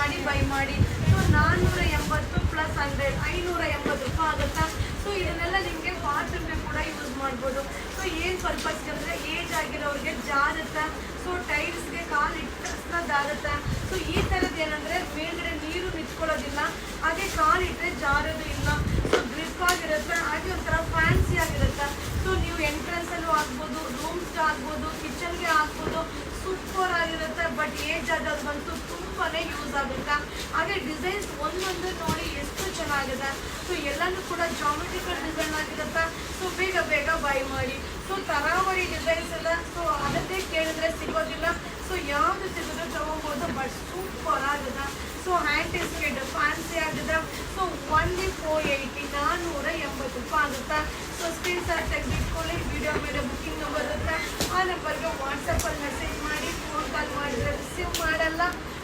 ಮಾಡಿ ಬೈ ಮಾಡಿ. So 480 plus 100 580 ರೂಪಾಯಿ ಆಗುತ್ತಾ. ಸೊ ಇದನ್ನೆಲ್ಲ ನಿಮಗೆ ಬಾತ್ರೂಮ್ಗೆ ಕೂಡ ಯೂಸ್ ಮಾಡ್ಬೋದು. ಸೊ ಏನು ಪರ್ಪಸ್ಗೆ ಅಂದರೆ ಏಜ್ ಆಗಿರೋರಿಗೆ ಜಾರುತ್ತಾ, ಸೊ ಟೈಲ್ಸ್ಗೆ ಕಾಲು ಇಟ್ಟದಾಗುತ್ತಾ. ಸೊ ಈ ಥರದ್ದು ಏನಂದರೆ ಮೇಲ್ಗಡೆ ನೀರು ನಿಂತ್ಕೊಳ್ಳೋದಿಲ್ಲ, ಹಾಗೆ ಕಾಲು ಇಟ್ಟರೆ ಜಾರೋದು ಇಲ್ಲ. ಸೊ ಗ್ರಿಪ್ ಆಗಿರುತ್ತೆ, ಹಾಗೆ ಒಂಥರ ಫ್ಯಾನ್ಸಿ ಆಗಿರುತ್ತೆ. ಸೊ ನೀವು ಎಂಟ್ರೆನ್ಸಲ್ಲೂ ಆಗ್ಬೋದು, ರೂಮ್ಸ್ಗೆ ಆಗ್ಬೋದು, ಕಿಚನ್ಗೆ ಆಗ್ಬೋದು. ಸೂಪರ್ ಆಗಿರುತ್ತೆ. ಬಟ್ ಏಜ್ ಆಗೋದಂತೂ ತುಂಬಾ ಯೂಸ್ ಆಗುತ್ತೆ. ಹಾಗೆ ಡಿಸೈನ್ಸ್ ಒಂದೊಂದು ನೋಡಿ ಎಷ್ಟು ಚೆನ್ನಾಗಿದೆ. ಸೊ ಎಲ್ಲನೂ ಕೂಡ ಜಾಮೆಟ್ರಿಕಲ್ ಡಿಸೈನ್ ಆಗಿರುತ್ತೆ. ಸೊ ಬೇಗ ಬೇಗ ಬೈ ಮಾಡಿ. ಸೊ ತರಾವರಿ ಡಿಸೈನ್ಸ್ ಎಲ್ಲ ಸೊ ಅದನ್ನೇ ಕೇಳಿದ್ರೆ ಸಿಗೋದಿಲ್ಲ. ಸೊ ಯಾವುದು ಸಿಗೋದು ತಗೋಬೋದು. ಬಟ್ ಸೂಪರ್ ಆಗಿದೆ. ಸೊ ಹ್ಯಾಂಡ್ ಟಿಸ್ಕೆಟ್ ಫ್ಯಾನ್ಸಿ ಆಗಿದೆ. ಸೊ ಒನ್ಲಿ 480 480 ರೂಪಾಯಿ ಆಗುತ್ತೆ. ಸೊ ಸ್ಕ್ರೀನ್ ಶಾಟ್ ತೆಗೆದಿಟ್ಕೊಳ್ಳಿ. ವಿಡಿಯೋ ಮೇಲೆ ಬುಕ್ಕಿಂಗ್ ನಂಬರ್ ಇರುತ್ತೆ, ಆ ನಂಬರ್ಗೆ ವಾಟ್ಸಪ್ಪಲ್ಲಿ ಮೆಸೇಜ್ ಮಾಡಿ. ಫೋನ್ ಕಾಲ್ ಮಾಡಿದರೆ ರಿಸೀವ್ ಮಾಡಲ್ಲ.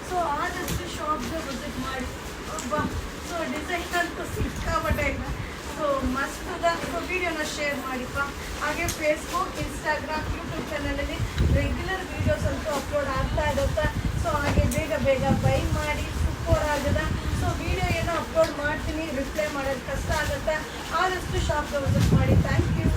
ಸೊ ಆದಷ್ಟು ಶಾಪ್ಗೆ ವಿಸಿಟ್ ಮಾಡಿ. ಸೊ ಡಿಸೈನ್ ಅಂತೂ ಸಿಕ್ಕಾಪಟ್ಟೆ ಇಲ್ಲ. ಸೊ ಮಸ್ತ್ ಅದ. ಸೊ ವಿಡಿಯೋನ ಶೇರ್ ಮಾಡಿಪ್ಪ. ಹಾಗೆ ಫೇಸ್ಬುಕ್, ಇನ್ಸ್ಟಾಗ್ರಾಮ್, ಯೂಟ್ಯೂಬ್ ಚಾನಲಲ್ಲಿ ರೆಗ್ಯುಲರ್ ವೀಡಿಯೋಸ್ ಅಂತೂ ಅಪ್ಲೋಡ್ ಆಗ್ತಾ ಇರುತ್ತೆ. ಸೊ ಹಾಗೆ ಬೇಗ ಬೇಗ ಬೈ ಮಾಡಿ. ಸೂಪರ್ ಆಗಿದೆ. ಸೊ ವಿಡಿಯೋ ಏನೋ ಅಪ್ಲೋಡ್ ಮಾಡ್ತೀನಿ, ರಿಪ್ಲೈ ಮಾಡೋದು ಕಷ್ಟ ಆಗುತ್ತೆ. ಆದಷ್ಟು ಶಾಪ್ಗೆ ವಿಸಿಟ್ ಮಾಡಿ. Thank you.